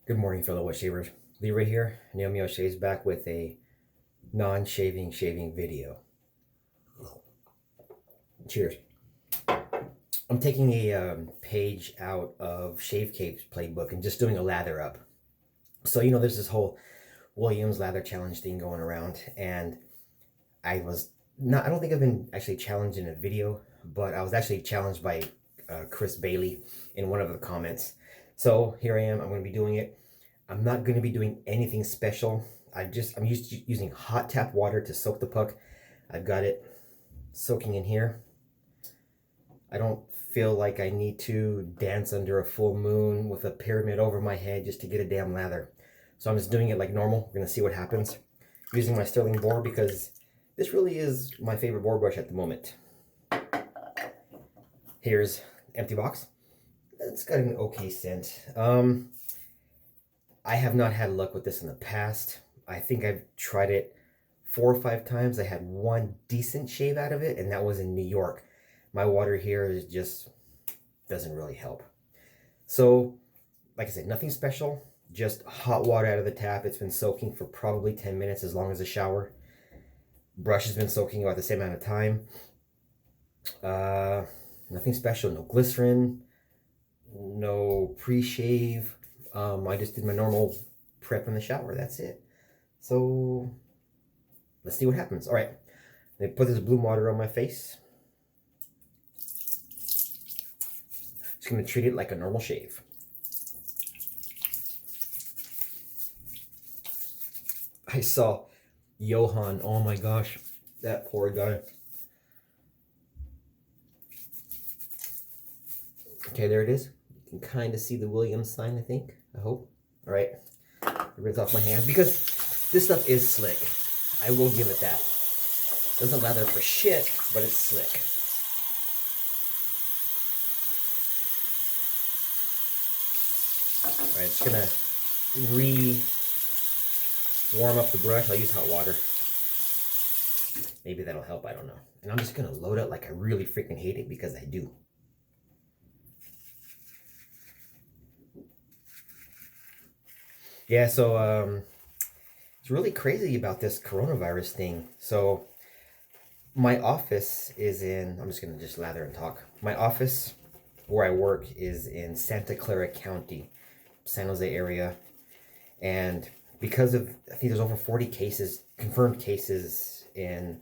Good morning, fellow wet shavers. Leroy here. Naomi O'Shea's back with a non-shaving shaving video. Cheers. I'm taking a page out of Shave Cape's playbook and just doing a lather up. So, there's this whole Williams lather challenge thing going around, and I don't think I've been actually challenged in a video, but I was actually challenged by Chris Bailey in one of the comments. So here I am. I'm going to be doing it. I'm not going to be doing anything special. I'm used to using hot tap water to soak the puck. I've got it soaking in here. I don't feel like I need to dance under a full moon with a pyramid over my head just to get a damn lather. So I'm just doing it like normal. We're going to see what happens. Using my Sterling board because this really is my favorite board brush at the moment. Here's empty box. It's got an okay scent. I have not had luck with this in the past. I think I've tried it 4 or 5 times. I had one decent shave out of it, and that was in New York. My water here doesn't really help. So, like I said, nothing special. Just hot water out of the tap. It's been soaking for probably 10 minutes, as long as a shower. Brush has been soaking about the same amount of time. Nothing special. No glycerin. No pre-shave. I just did my normal prep in the shower. That's it. So let's see what happens. All right, I put this blue water on my face. Just gonna treat it like a normal shave. I saw Johan. Oh my gosh, that poor guy. Okay, there it is. You can kind of see the Williams sign, I think. I hope. All right, rinse off my hands because this stuff is slick. I will give it that. Doesn't lather for shit, but it's slick. All right, just gonna warm up the brush. I'll use hot water. Maybe that'll help. I don't know. And I'm just gonna load it like I really freaking hate it because I do. Yeah, so it's really crazy about this coronavirus thing. So my office is in, I'm just going to just lather and talk. My office where I work is in Santa Clara County, San Jose area. And because of, I think there's over 40 cases, confirmed cases in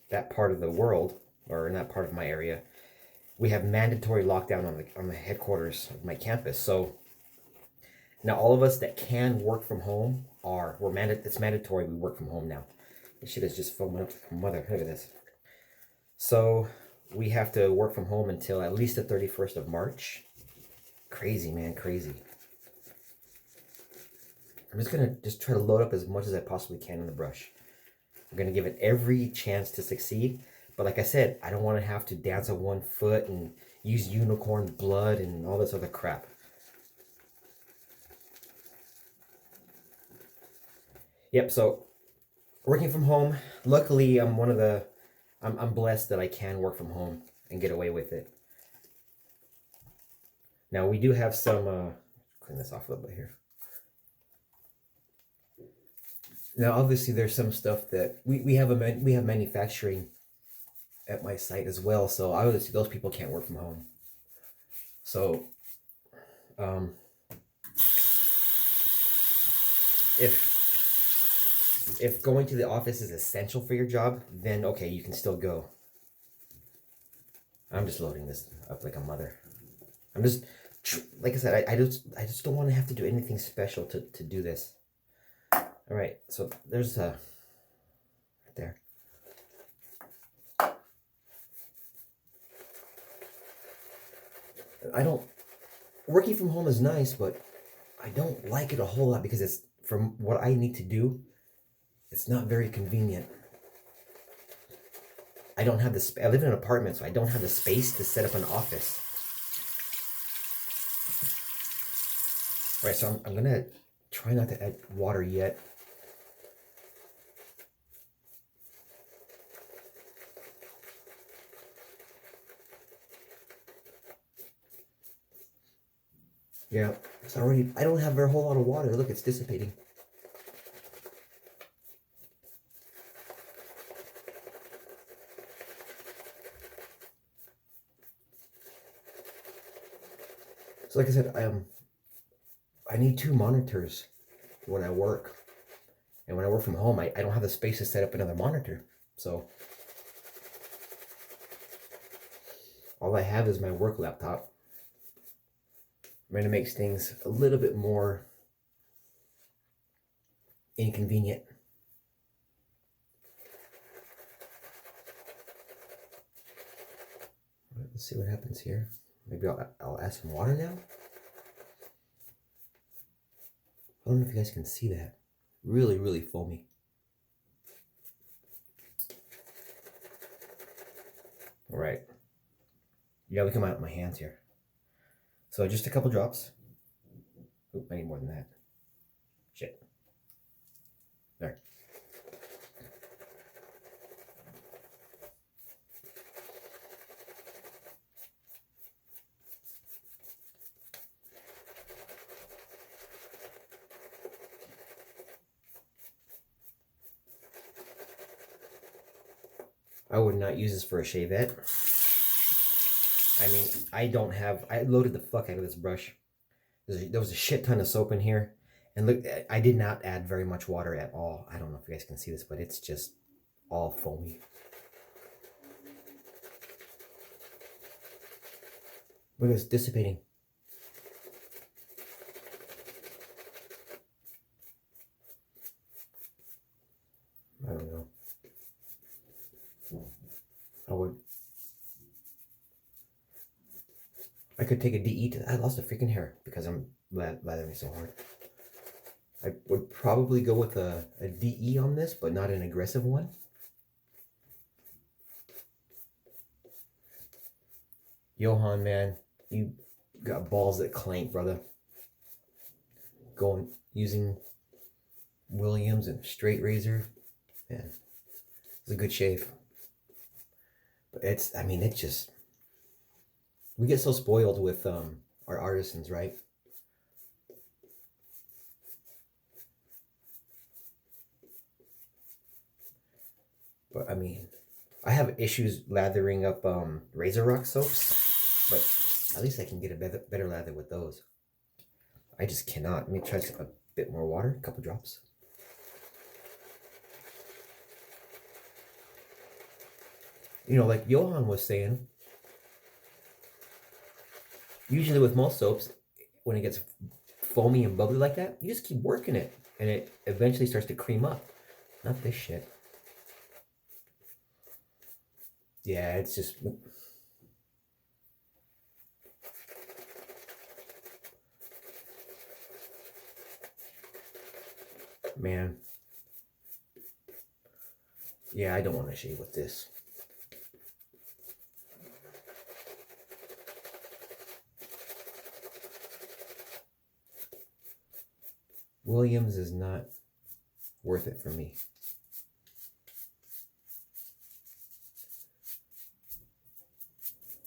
that part of the world, or in that part of my area, we have mandatory lockdown on the headquarters of my campus. So now, all of us that can work from home it's mandatory we work from home now. This shit is just foaming up from mother. Look at this. So, we have to work from home until at least the 31st of March. Crazy, man, crazy. I'm just going to try to load up as much as I possibly can in the brush. I'm going to give it every chance to succeed. But like I said, I don't want to have to dance on one foot and use unicorn blood and all this other crap. Yep, so working from home. Luckily, I'm blessed that I can work from home and get away with it. Now, we do have some, clean this off a little bit here. Now, obviously, there's some stuff that we have manufacturing at my site as well. So obviously, those people can't work from home. So, if going to the office is essential for your job, then okay, you can still go. I'm just loading this up like a mother. I'm just, like I said, I just don't want to have to do anything special to do this. All right, so there's right there. Working from home is nice, but I don't like it a whole lot because it's, from what I need to do, it's not very convenient. I don't have I live in an apartment, so I don't have the space to set up an office. All right, so I'm gonna try not to add water yet. Yeah, I don't have a whole lot of water. Look, it's dissipating. So like I said, I need 2 monitors when I work. And when I work from home, I don't have the space to set up another monitor. So all I have is my work laptop. And it makes things a little bit more inconvenient. Let's see what happens here. Maybe I'll add some water now. I don't know if you guys can see that. Really, really foamy. All right. You gotta look at my hands here. So just a couple drops. Oop, I need more than that. Shit. There. I would not use this for a shavette. I mean, I loaded the fuck out of this brush. There was a shit ton of soap in here. And look, I did not add very much water at all. I don't know if you guys can see this, but it's just all foamy. Look at this dissipating. I don't know. I could take a DE I lost a freaking hair because I'm lathering so hard. I would probably go with a DE on this, but not an aggressive one. Johan, man, you got balls that clank, brother. Using Williams and a straight razor. Man, it's a good shave. But it's just, we get so spoiled with our artisans, right? But I mean, I have issues lathering up Razor Rock soaps, but at least I can get a better lather with those. I just cannot. Let me try a bit more water, a couple drops. You know, like Johan was saying, usually with most soaps, when it gets foamy and bubbly like that, you just keep working it, and it eventually starts to cream up. Not this shit. Yeah, it's just... Man. Yeah, I don't want to shave with this. Williams is not worth it for me.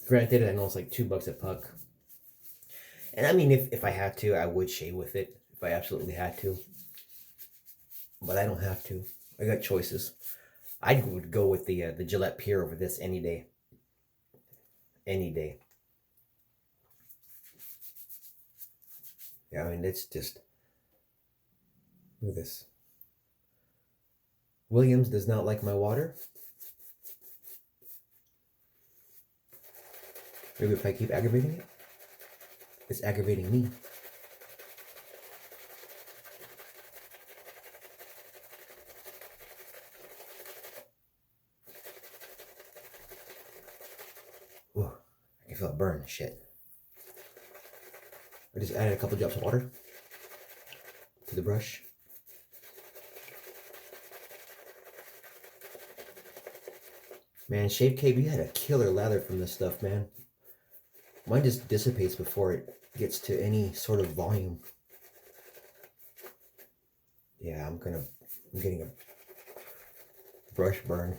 Granted, I know it's like $2 a puck. And I mean, if I had to, I would shave with it. If I absolutely had to. But I don't have to. I got choices. I would go with the Gillette Pure over this any day. Any day. Yeah, I mean, it's just... Look at this. Williams does not like my water. Maybe if I keep aggravating it, it's aggravating me. Ooh, I can feel it burn. Shit. I just added a couple drops of water to the brush. Man, Shave Cape, you had a killer lather from this stuff, man. Mine just dissipates before it gets to any sort of volume. Yeah, I'm getting a brush burn.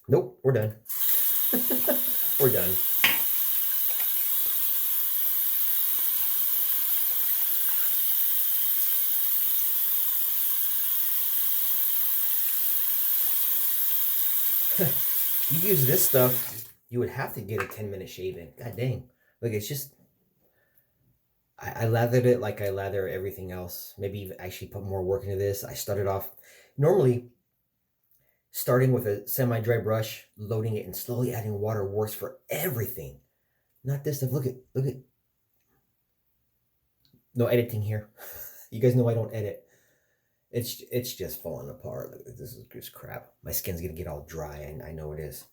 Nope, we're done. We're done. You use this stuff, you would have to get a 10-minute shave in. God dang. Look, it's just, I lathered it like I lather everything else. Maybe even actually put more work into this. I started off, normally, starting with a semi-dry brush, loading it, and slowly adding water works for everything. Not this stuff. Look at. No editing here. You guys know I don't edit. It's just falling apart. This is just crap. My skin's gonna get all dry, and I know it is.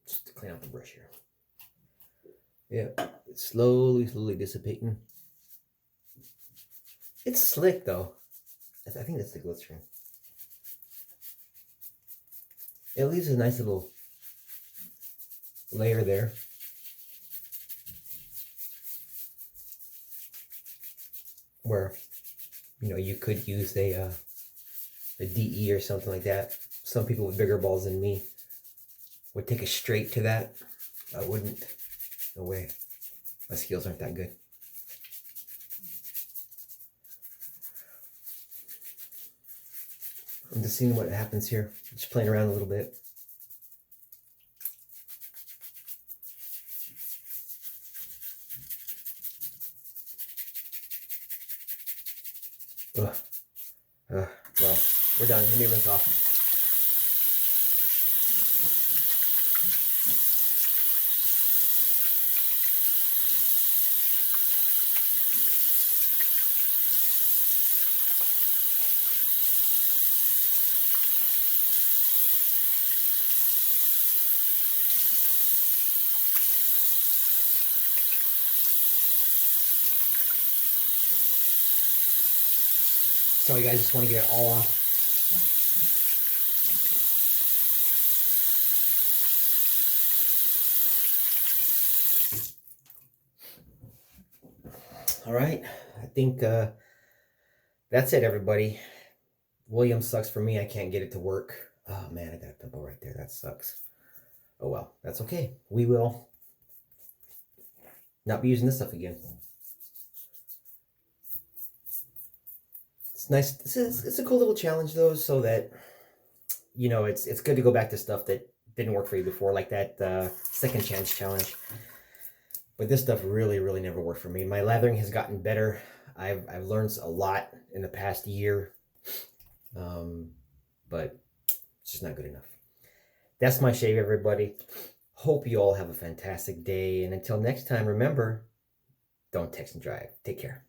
Just to clean out the brush here. Yeah, it's slowly dissipating. It's slick though. I think that's the glycerin. It leaves a nice little layer there. Where, you know, you could use a DE or something like that. Some people with bigger balls than me would take a straight to that. I wouldn't. No way. My skills aren't that good. I'm just seeing what happens here. Just playing around a little bit. Well, we're done. Let me rinse off. Sorry guys, just want to get it all off. All right, I think that's it, everybody. Williams sucks for me. I can't get it to work. Oh man, I got a pimple right there. That sucks. Oh well, that's okay. We will not be using this stuff again. It's nice. It's a cool little challenge though, so that you know it's good to go back to stuff that didn't work for you before, like that second chance challenge. But this stuff really never worked for me. My lathering has gotten better. I've learned a lot in the past year, but it's just not good enough. That's my shave, everybody. Hope you all have a fantastic day, and until next time, remember, don't text and drive. Take care.